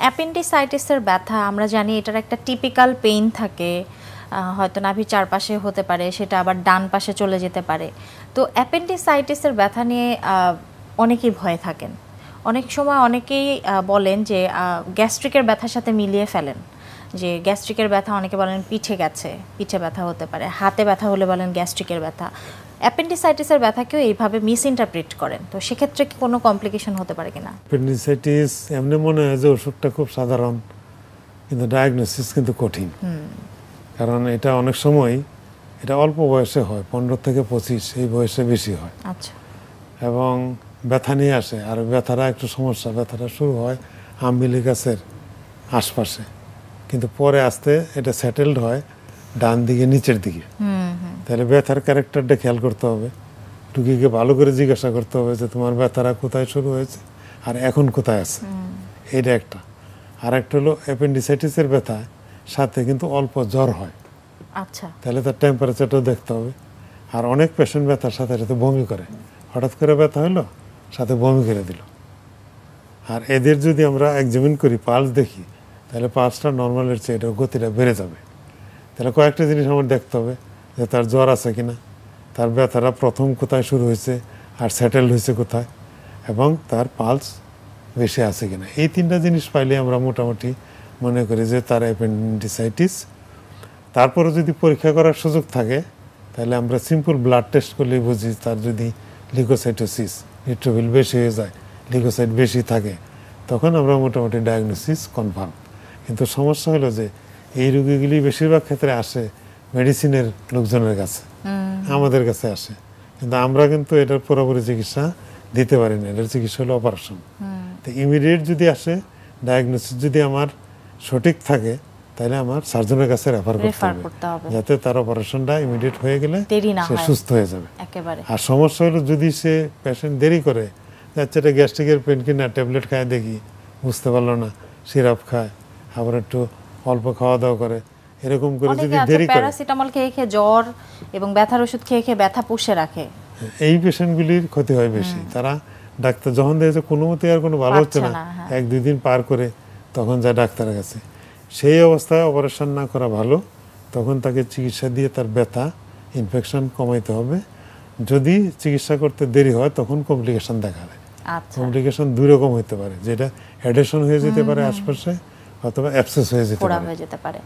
অ্যাপেন্ডিসাইটিসের ব্যথা আমরা জানি এটার একটা টিপিক্যাল পেইন থাকে, হয়তো নাভির চারপাশে হতে পারে, সেটা আবার ডান পাশে চলে যেতে পারে। তো অ্যাপেন্ডিসাইটিসের ব্যথা নিয়ে অনেকেই ভয়ে থাকেন। অনেক সময় অনেকেই বলেন যে গ্যাস্ট্রিকের ব্যথার সাথে মিলিয়ে ফেলেন, যে গ্যাস্ট্রিকের ব্যথা অনেকে বলেন পিঠে গেছে, পিঠে ব্যথা হতে পারে, হাতে ব্যথা হলে বলেন গ্যাস্ট্রিকের ব্যথা। অ্যাপেন্ডিসাইটিসের ব্যথাকেও এইভাবে মিস ইন্টারপ্রিট করেন, তো সেক্ষেত্রে কি কোনো কমপ্লিকেশন হতে পারে কিনা? অ্যাপেন্ডিসাইটিস এমনি মনে হয় যে ওষুধটা খুব সাধারণ, কিন্তু ডায়াগনোসিস কিন্তু কঠিন। কারণ এটা অনেক সময় এটা অল্প বয়সে হয়, 15 থেকে 25 এই বয়সে বেশি হয়। আচ্ছা। এবং ব্যথা নিয়ে আসে, আর ব্যথাটা একটু সমস্যা, ব্যথাটা শুরু হয় আম্বিলিকাসের আশপাশে, কিন্তু পরে আস্তে এটা সেটেলড হয় ডান দিকে নিচের দিকে। তাহলে ব্যথার ক্যারেক্টারটা খেয়াল করতে হবে, রুগীকে ভালো করে জিজ্ঞাসা করতে হবে যে তোমার ব্যথাটা কোথায় শুরু হয়েছে আর এখন কোথায় আছে। এটা একটা। আর একটা হলো অ্যাপেন্ডিসাইটিসের ব্যথা সাথে কিন্তু অল্প জ্বর হয়। আচ্ছা। তাহলে তার টেম্পারেচারটাও দেখতে হবে। আর অনেক পেশেন্ট ব্যথার সাথে সাথে বমি করে, হঠাৎ করে ব্যথা হলো সাথে বমি করে দিল। আর এদের যদি আমরা এক্সামিন করি, পালস দেখি, তাহলে পালসটা নর্মালের চেয়ে এটা গতিটা বেড়ে যাবে। তাহলে কয়েকটা জিনিস আমার দেখতে হবে, যে তার জ্বর আছে কিনা, তার ব্যথাটা প্রথম কোথায় শুরু হয়েছে আর সেটেলড হয়েছে কোথায়, এবং তার পালস বেশি আছে কিনা। এই তিনটা জিনিস পাইলে আমরা মোটামুটি মনে করি যে তার অ্যাপেন্ডিসাইটিস। তারপরে যদি পরীক্ষা করার সুযোগ থাকে, তাহলে আমরা সিম্পল ব্লাড টেস্ট করলেই বুঝি তার যদি লিউকোসাইটোসিস, নিউট্রোফিল বেশি হয়ে যায়, লিউকোসাইট বেশি থাকে, তখন আমরা মোটামুটি ডায়াগনোসিস কনফার্ম। কিন্তু সমস্যা হলো যে এই রোগীগুলি বেশিরভাগ ক্ষেত্রে আসে মেডিসিনের লোকজনের কাছে, আমাদের কাছে আসে, কিন্তু আমরা কিন্তু এটার পুরোপুরি চিকিৎসা দিতে পারি না। এটার চিকিৎসা হলো অপারেশন। তো ইমিডিয়েট যদি আসে, ডায়াগনোসিস যদি আমার সঠিক থাকে, তাহলে আমার সার্জনের কাছে রেফার করতে হবে, যাতে তার অপারেশনটা ইমিডিয়েট হয়ে গেলে সে সুস্থ হয়ে যাবে। আর সমস্যা হলো যদি সে পেশেন্ট দেরি করে, যাচ্ছে এটা গ্যাস্ট্রিকের পেন কিনা ট্যাবলেট খায়, দেখি বুঝতে পারলো না, সিরাপ খায়, আবার একটু অল্প খাওয়া দাওয়া করে, এরকম করে যদি দেরি করে, প্যারাসিটামল খেয়ে খেয়ে জ্বর এবং ব্যথার ওষুধ খেয়ে খেয়ে ব্যথা পুষে রাখে, এই পেশেন্টগুলির ক্ষতি হয় বেশি। তারা ডাক্তার যখন দেখেছে কোনো মতে আর কোনো ভালো হচ্ছে না, 1-2 দিন পার করে তখন যায় ডাক্তারের কাছে। সেই অবস্থায় অপারেশন না করা ভালো, তখন তাকে চিকিৎসা দিয়ে তার ব্যথা ইনফেকশন কমাইতে হবে। যদি চিকিৎসা করতে দেরি হয়, তখন কমপ্লিকেশন দেখা দেয়। কমপ্লিকেশন 2 রকম হতে পারে, যেটা অ্যাডেশন হয়ে যেতে পারে আশপাশে, অথবা অ্যাবসেস হয়ে যেতে পারে।